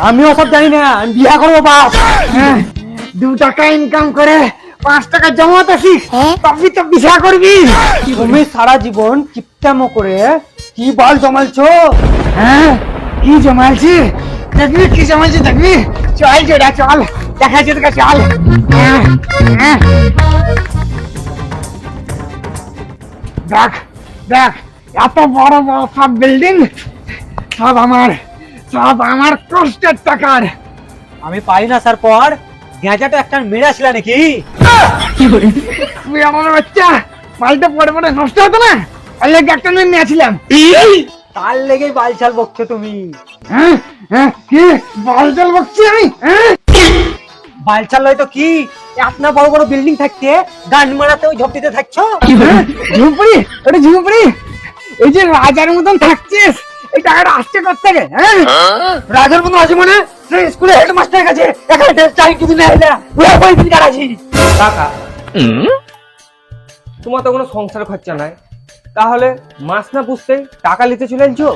আমিও সব জানি না, আমি বিয়া করবো বাপ। 2 টাকা ইনকাম করে 5 টাকা জমাতে শিখ, তবে তো বিয়া করবি। তুমি সারা জীবন কিপটামো করে কি বল জমালছো? হ্যাঁ, কি জমাইছি দেখবি, কি জমাইছি দেখবি। চল যেটা, চল দেখাচ্ছি তোকে, চল। দেখ দেখ, এত বড় বড় সব বিল্ডিং, সব আমার কষ্টের টাকার। আমি পারি না স্যার, পর গেঁজাটা একটা মেরে আসলা নাকি? তুই আমার বাচ্চা মালটা পরে পরে নষ্ট হতো না, আর লেগে একটা নিয়ে নিয়েছিলাম। তার লেগেই বালছাল বকছো তুমি। কি বালচাল বকছি আমি? বালছাল নয় তো কি, আপনার বড় বড় বিল্ডিং থাকতে গান মারাতে ওই ঝপটিতে থাকছো। ঝুমপুরি, ওটা ঝুমপুরি, এই যে রাজার মতন থাকছিস, এই টাকাটা আসছে কোথা থেকে? রাজার মতো আছে মানে স্কুলে হেডমাস্টারের কাছে এখানে চাই কিছু নেই না, ওরা পয়সা কাটাছি। টাকা তোমার তো কোনো সংসার খরচা নাই, তাহলে মাস না বুঝতেই টাকা নিতে চলে এলছো।